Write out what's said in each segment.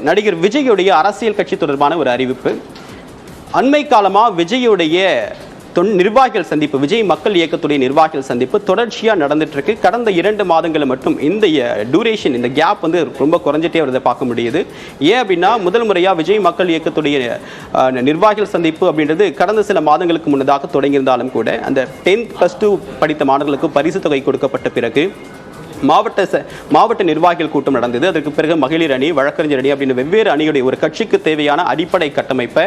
நடிகர் விஜயுடைய அரசியல் கட்சி தொடர்பான ஒரு அறிவிப்பு. அண்மை காலமா விஜயுடைய நிர்வாகிகள் சந்திப்பு, விஜய் மக்கள் இயக்கத்துடைய நிர்வாகிகள் சந்திப்பு தொடர்ச்சியாக நடந்துட்டு இருக்கு. கடந்த 2 மாதங்கள் மட்டும் இந்த டூரேஷன், இந்த கேப் வந்து ரொம்ப குறைஞ்சிட்டே வரதை பார்க்க முடியுது. ஏன் அப்படின்னா, முதல் முறையாக விஜய் மக்கள் இயக்கத்துடைய நிர்வாகிகள் சந்திப்பு அப்படின்றது கடந்த சில மாதங்களுக்கு முன்னதாக தொடங்கியிருந்தாலும் கூட, அந்த 10+2 படித்த மாணவர்களுக்கு பரிசு தொகை கொடுக்கப்பட்ட பிறகு மாவட்ட நிர்வாகிகள் கூட்டம் நடந்தது. அதற்கு பிறகு மகளிர் அணி, வழக்கறிஞர் அணி அப்படின்னு வெவ்வேறு அணியுடைய ஒரு கட்சிக்கு தேவையான அடிப்படை கட்டமைப்பை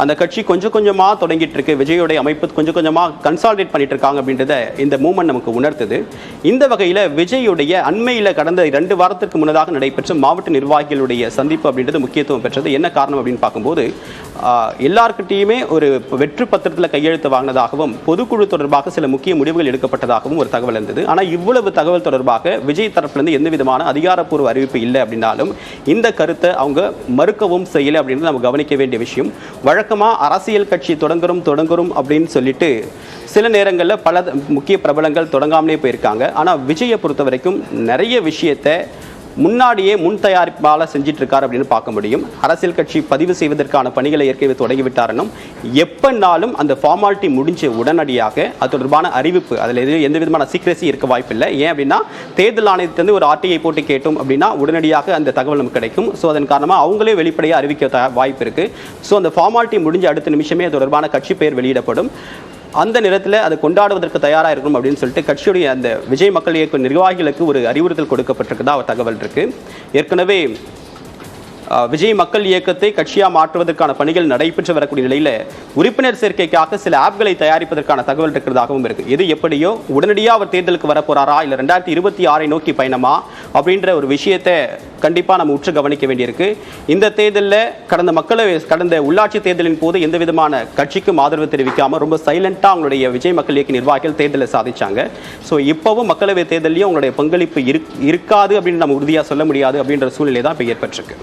அந்த கட்சி கொஞ்சம் கொஞ்சமாக தொடங்கிட்டு இருக்கு. விஜயோடைய அமைப்பு கொஞ்சம் கொஞ்சமாக கன்சால்டேட் பண்ணிட்டு இருக்காங்க அப்படின்றத இந்த மூமெண்ட் நமக்கு உணர்த்துது. இந்த வகையில் விஜயுடைய அண்மையில் கடந்த 2 வாரத்திற்கு முன்னதாக நடைபெற்ற மாவட்ட நிர்வாகிகளுடைய சந்திப்பு அப்படின்றது முக்கியத்துவம் பெற்றது. என்ன காரணம் அப்படின்னு பார்க்கும்போது, எல்லார்கிட்டையுமே ஒரு வெற்று பத்திரத்தில் கையெழுத்து வாங்கினதாகவும் பொதுக்குழு தொடர்பாக சில முக்கிய முடிவுகள் எடுக்கப்பட்டதாகவும் ஒரு தகவல் இருந்தது. ஆனால் இவ்வளவு தகவல் தொடர்பாக விஜய் தரப்பிலிருந்து எந்த விதமான அதிகாரப்பூர்வ அறிவிப்பு இல்லை அப்படின்னாலும் இந்த கருத்தை அவங்க மறுக்கவும் செய்யலை அப்படின்னு நம்ம கவனிக்க வேண்டிய விஷயம். வழக்கமாக அரசியல் கட்சி தொடங்குறோம் அப்படின்னு சொல்லிட்டு சில நேரங்களில் பல முக்கிய பிரபலங்கள் தொடங்காமலே போயிருக்காங்க. ஆனால் விஜயை பொறுத்த வரைக்கும் நிறைய விஷயத்தை முன்னாடியே முன் தயாரிப்பால் செஞ்சிட்டு இருக்காரு அப்படின்னு பார்க்க முடியும். அரசியல் கட்சி பதிவு செய்வதற்கான பணிகளை ஏற்கனவே தொடங்கிவிட்டாரனும், எப்பனாலும் அந்த ஃபார்மாலிட்டி முடிஞ்ச உடனடியாக அது தொடர்பான அறிவிப்பு, அதில் எந்த விதமான சீக்ரெசி இருக்க வாய்ப்பில்லை. ஏன் அப்படின்னா, தேர்தல் ஆணையத்திலிருந்து ஒரு RTI போட்டு கேட்டோம் அப்படின்னா உடனடியாக அந்த தகவல் நமக்கு கிடைக்கும். ஸோ அதன் காரணமாக அவங்களே வெளிப்படையாக அறிவிக்க வாய்ப்பு இருக்கு. ஸோ அந்த ஃபார்மாலிட்டி முடிஞ்ச அடுத்த நிமிஷமே அது தொடர்பான கட்சி பெயர் வெளியிடப்படும். அந்த நேரத்தில் அதை கொண்டாடுவதற்கு தயாராக இருக்கணும் அப்படின்னு சொல்லிட்டு கட்சியுடைய அந்த விஜய் மக்கள் இயக்க நிர்வாகிகளுக்கு ஒரு அறிவுறுத்தல் கொடுக்கப்பட்டிருக்குதா ஒரு தகவல் இருக்கு. ஏற்கனவே விஜய் மக்கள் இயக்கத்தை கட்சியாக மாற்றுவதற்கான பணிகள் நடைபெற்று வரக்கூடிய நிலையில் உறுப்பினர் சேர்க்கைக்காக சில ஆப்களை தயாரிப்பதற்கான தகவல் இருக்கிறதாகவும் இருக்கு. எது எப்படியோ உடனடியாக அவர் தேர்தலுக்கு வரப்போறாரா, இல்லை 2026 நோக்கி பயணமா அப்படின்ற ஒரு விஷயத்தை கண்டிப்பாக நம்ம உற்று கவனிக்க வேண்டியிருக்கு. இந்த தேர்தலில் கடந்த உள்ளாட்சி தேர்தலின் போது எந்த விதமான கட்சிக்கும் ஆதரவு தெரிவிக்காமல் ரொம்ப சைலண்டாக அவங்களுடைய விஜய் மக்கள் இயக்க நிர்வாகிகள் தேர்தலை சாதிச்சாங்க. ஸோ இப்போவும் மக்களவை தேர்தலையும் அவங்களுடைய பங்களிப்பு இருக்காது அப்படின்னு நம்ம உறுதியாக சொல்ல முடியாது அப்படின்ற சூழ்நிலை தான் இப்போ ஏற்பட்டிருக்கு.